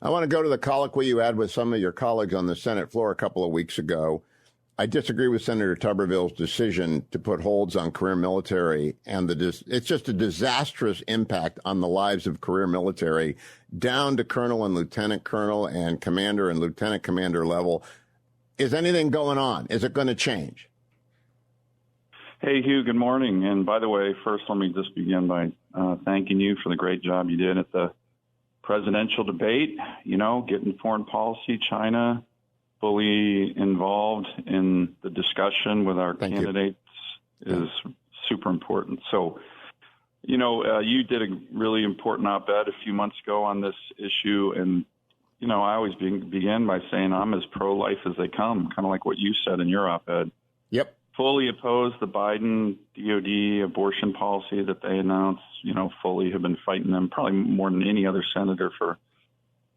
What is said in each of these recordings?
I want to go to the colloquy you had with some of your colleagues on the Senate floor a couple of weeks ago. I disagree with Senator Tuberville's decision to put holds on career military, and it's just a disastrous impact on the lives of career military down to colonel and lieutenant colonel and commander and lieutenant commander level. Is anything going on? Is it going to change? Hey, Hugh, good morning. And by the way, first, let me just begin by thanking you for the great job you did at the presidential debate, getting foreign policy, China fully involved in the discussion with our candidates is super important. So, you did a really important op-ed a few months ago on this issue. And, I always begin by saying I'm as pro-life as they come, kind of like what you said in your op-ed. Yep. Fully oppose the Biden DOD abortion policy that they announced, fully have been fighting them probably more than any other senator for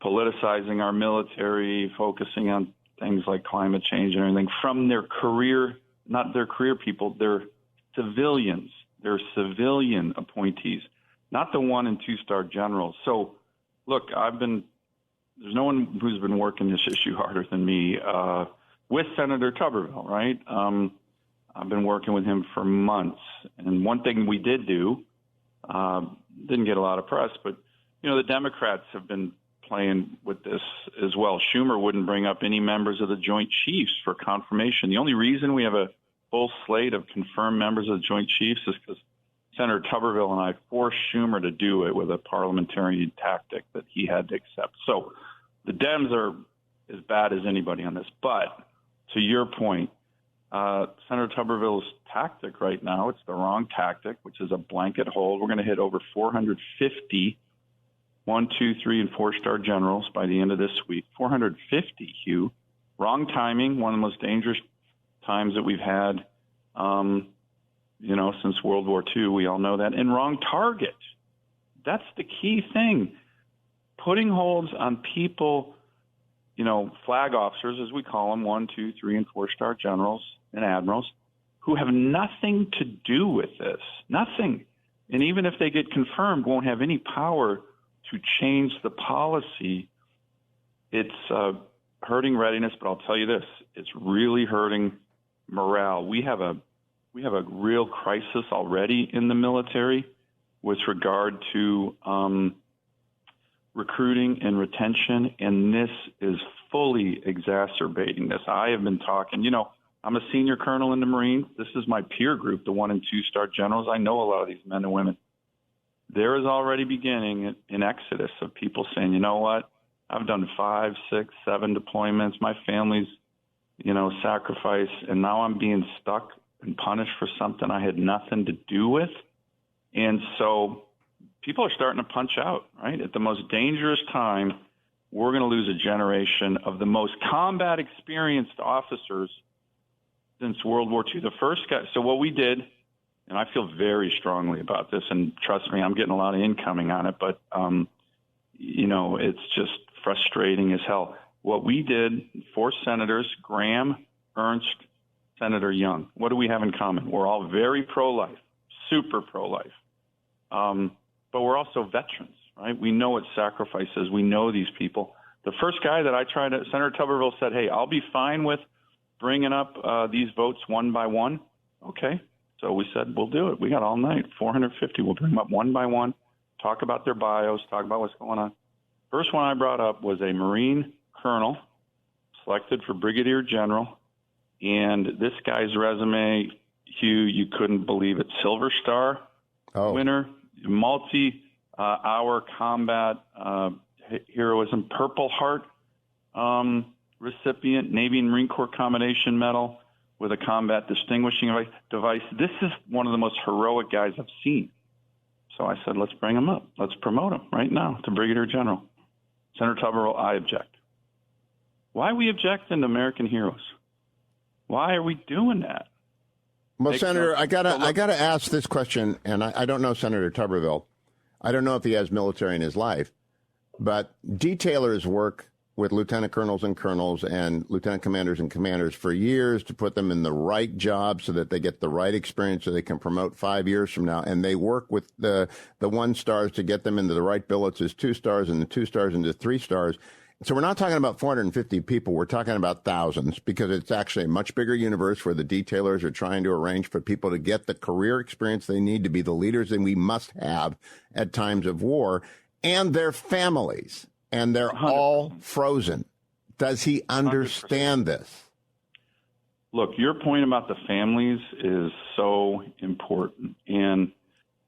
politicizing our military, focusing on things like climate change and everything from their career, not their career people, they're civilians, they're civilian appointees, not the 1- and 2-star generals. So, look, there's no one who's been working this issue harder than me with Senator Tuberville, right? I've been working with him for months. And one thing we did do, didn't get a lot of press, but, the Democrats have been playing with this as well. Schumer wouldn't bring up any members of the Joint Chiefs for confirmation. The only reason we have a full slate of confirmed members of the Joint Chiefs is because Senator Tuberville and I forced Schumer to do it with a parliamentary tactic that he had to accept. So the Dems are as bad as anybody on this. But to your point, Senator Tuberville's tactic right now, it's the wrong tactic, which is a blanket hold. We're going to hit over 450 1, 2, 3, and 4-star generals by the end of this week. 450, Hugh. Wrong timing, one of the most dangerous times that we've had, since World War II. We all know that. And wrong target. That's the key thing. Putting holds on people, flag officers, as we call them, 1, 2, 3, and 4-star generals and admirals, who have nothing to do with this. Nothing. And even if they get confirmed, won't have any power to change the policy. It's hurting readiness, but I'll tell you this, it's really hurting morale. We have a real crisis already in the military with regard to recruiting and retention, and this is fully exacerbating this. I have been talking, I'm a senior colonel in the Marines. This is my peer group, the 1- and 2-star generals. I know a lot of these men and women. There is already beginning an exodus of people saying, you know what, I've done 5, 6, 7 deployments. My family's, sacrificed, and now I'm being stuck and punished for something I had nothing to do with. And so people are starting to punch out, right? At the most dangerous time, we're going to lose a generation of the most combat experienced officers since World War II. The first guy. So what we did, and I feel very strongly about this, and trust me, I'm getting a lot of incoming on it, but, it's just frustrating as hell. What we did, 4 senators, Graham, Ernst, Senator Young, what do we have in common? We're all very pro-life, super pro-life. But we're also veterans, right? We know what sacrifice is. We know these people. The first guy that Senator Tuberville said, hey, I'll be fine with bringing up these votes one by one. Okay. So we said, we'll do it. We got all night, 450. We'll bring them up one by one, talk about their bios, talk about what's going on. First one I brought up was a Marine colonel selected for brigadier general. And this guy's resume, Hugh, you couldn't believe it. Silver Star winner, multi-hour combat heroism, Purple Heart recipient, Navy and Marine Corps combination medal with a combat distinguishing device. This is one of the most heroic guys I've seen. So I said, let's bring him up. Let's promote him right now to brigadier general. Senator Tuberville, I object. Why are we objecting to American heroes? Why are we doing that? Well, Senator, I gotta ask this question, and I don't know Senator Tuberville. I don't know if he has military in his life, but detailers work with lieutenant colonels and lieutenant commanders and commanders for years to put them in the right job so that they get the right experience so they can promote 5 years from now. And they work with the 1 stars to get them into the right billets as 2 stars and the 2 stars into 3 stars. So we're not talking about 450 people. We're talking about thousands because it's actually a much bigger universe where the detailers are trying to arrange for people to get the career experience they need to be the leaders that we must have at times of war, and their families. And they're 100%. All frozen. Does he understand 100%. This? Look, your point about the families is so important. And,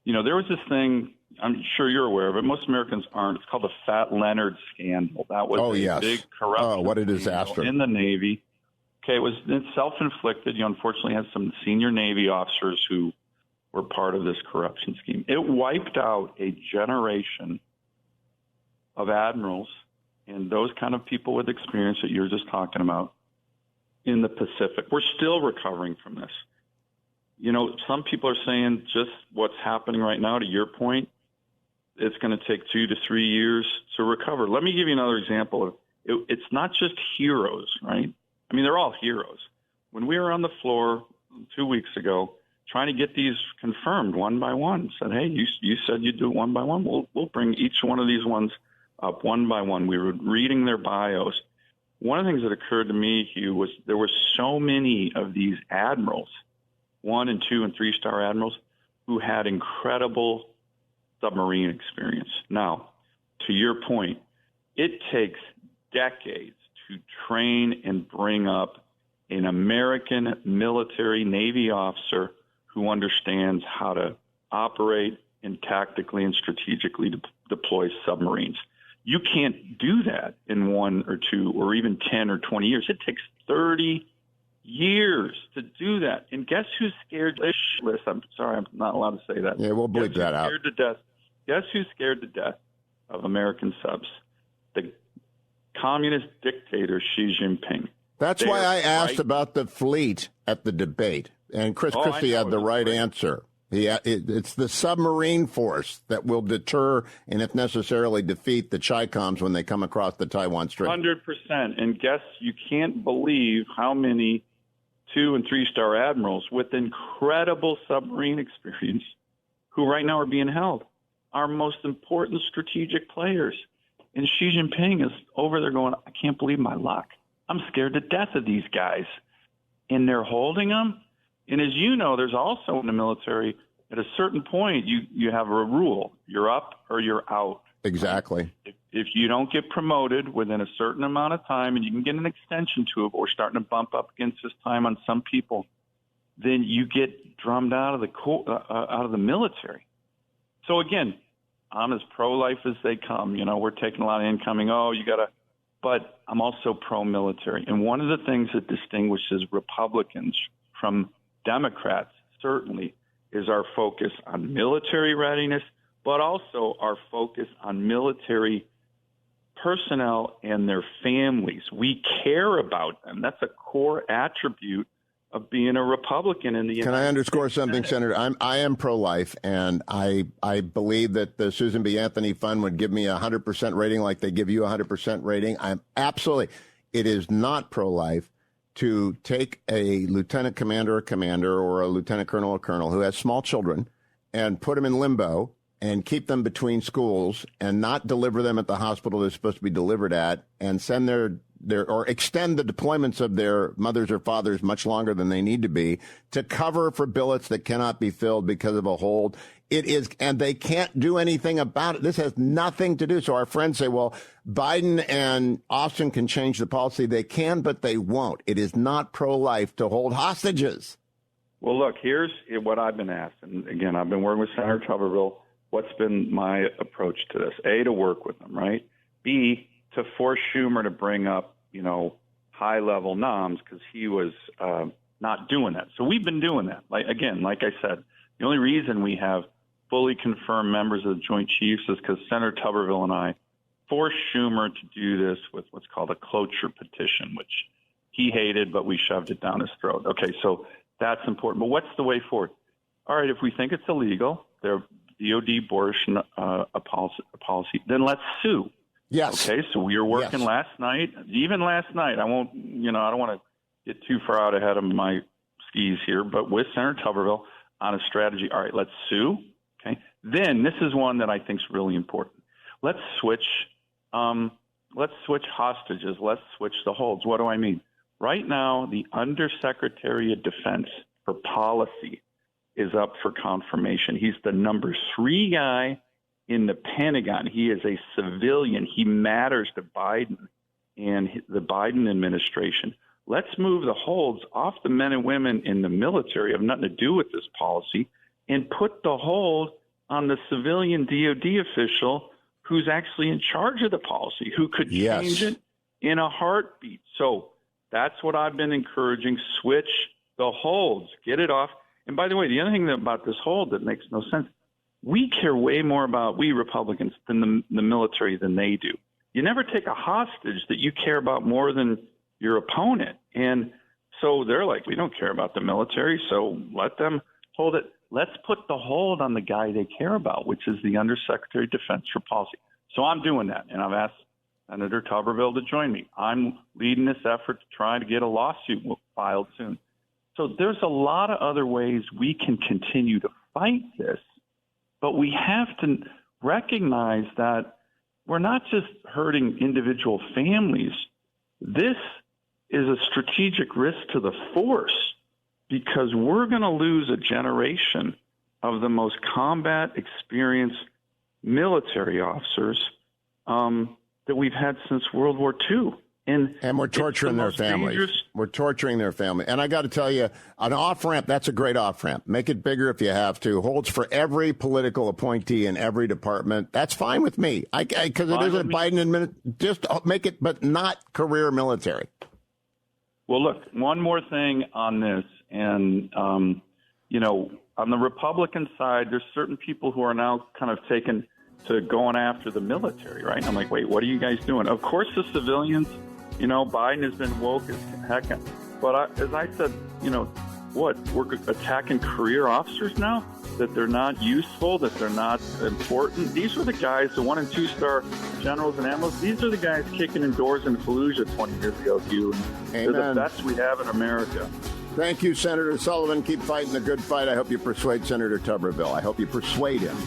there was this thing, I'm sure you're aware of it. Most Americans aren't. It's called the Fat Leonard scandal. That was a big corruption. What a disaster. In the Navy. Okay, it's self-inflicted. You unfortunately had some senior Navy officers who were part of this corruption scheme. It wiped out a generation of admirals and those kind of people with experience that you're just talking about in the Pacific. We're still recovering from this. Some people are saying just what's happening right now, to your point, it's going to take 2 to 3 years to recover. Let me give you another example. It's not just heroes, right? I mean, they're all heroes. When we were on the floor 2 weeks ago trying to get these confirmed one by one, said, hey, you said you'd do it one by one. We'll bring each one of these ones up one by one. We were reading their bios. One of the things that occurred to me, Hugh, was there were so many of these admirals, 1 and 2 and 3 star admirals, who had incredible submarine experience. Now, to your point, it takes decades to train and bring up an American military Navy officer who understands how to operate and tactically and strategically deploy submarines. You can't do that in 1 or 2 or even 10 or 20 years. It takes 30 years to do that. And guess who's scared to death? I'm sorry, I'm not allowed to say that. Yeah, we'll bleep that out. Scared to death. Guess who's scared to death of American subs? The communist dictator Xi Jinping. That's why I asked about the fleet at the debate. And Chris Christie had the right answer. It's the submarine force that will deter and, if necessarily, defeat the Chi-Coms when they come across the Taiwan Strait. 100%. And guess you can't believe how many 2 and 3 star admirals with incredible submarine experience who right now are being held, our most important strategic players. And Xi Jinping is over there going, I can't believe my luck. I'm scared to death of these guys. And they're holding them. And as you know, there's also in the military, at a certain point, you have a rule. You're up or you're out. Exactly. If you don't get promoted within a certain amount of time, and you can get an extension to it, but we're starting to bump up against this time on some people, then you get drummed out of the military. So again, I'm as pro-life as they come. We're taking a lot of incoming. But I'm also pro-military. And one of the things that distinguishes Republicans from Democrats, certainly, is our focus on military readiness, but also our focus on military personnel and their families. We care about them. That's a core attribute of being a Republican in the United States. Can I underscore something, Senator? I am pro-life, and I believe that the Susan B. Anthony Fund would give me a 100% rating like they give you a 100% rating. It is not pro-life to take a lieutenant commander or a lieutenant colonel or colonel who has small children and put them in limbo and keep them between schools and not deliver them at the hospital they're supposed to be delivered at and send or extend the deployments of their mothers or fathers much longer than they need to be to cover for billets that cannot be filled because of a hold. And they can't do anything about it. This has nothing to do. So our friends say, well, Biden and Austin can change the policy. They can, but they won't. It is not pro-life to hold hostages. Well, look, here's what I've been asked. And again, I've been working with Senator Tuberville. What's been my approach to this? A, to work with them, right? B, to force Schumer to bring up, high-level noms because he was not doing that. So we've been doing that. Like I said, the only reason we have fully confirmed members of the Joint Chiefs is because Senator Tuberville and I forced Schumer to do this with what's called a cloture petition, which he hated, but we shoved it down his throat. Okay, so that's important. But what's the way forward? All right, if we think it's illegal, they're DOD abortion a policy, then let's sue. Yes. Okay, so we were working last night. Even last night, I don't want to get too far out ahead of my skis here, but with Senator Tuberville on a strategy. All right, let's sue. Okay. Then this is one that I think is really important. Let's switch hostages. Let's switch the holds. What do I mean? Right now, the Undersecretary of Defense for Policy is up for confirmation. He's the number 3 guy in the Pentagon. He is a civilian. He matters to Biden and the Biden administration. Let's move the holds off the men and women in the military, have nothing to do with this policy, and put the hold on the civilian DOD official who's actually in charge of the policy, who could change it in a heartbeat. So that's what I've been encouraging. Switch the holds. Get it off. And by the way, the other thing about this hold that makes no sense, we care way more about, we Republicans, than the military than they do. You never take a hostage that you care about more than your opponent. And so they're like, we don't care about the military, so let them hold it. Let's put the hold on the guy they care about, which is the Undersecretary of Defense for Policy. So I'm doing that, and I've asked Senator Tuberville to join me. I'm leading this effort to try to get a lawsuit filed soon. So there's a lot of other ways we can continue to fight this, but we have to recognize that we're not just hurting individual families. This is a strategic risk to the force, because we're going to lose a generation of the most combat experienced military officers that we've had since World War II. And we're torturing their families. We're torturing their family. And I got to tell you, an off-ramp, that's a great off-ramp. Make it bigger if you have to. Holds for every political appointee in every department. That's fine with me. Because it isn't Biden administration. Just make it, but not career military. Well, look, one more thing on this. And, on the Republican side, there's certain people who are now kind of taken to going after the military, right? I'm like, wait, what are you guys doing? Of course, the civilians, Biden has been woke as heck. But as I said, we're attacking career officers now, that they're not useful, that they're not important. These were the guys, the 1- and 2-star generals and admirals. These are the guys kicking in doors in Fallujah 20 years ago, Hugh. They're the best we have in America. Thank you, Senator Sullivan. Keep fighting the good fight. I hope you persuade Senator Tuberville. I hope you persuade him.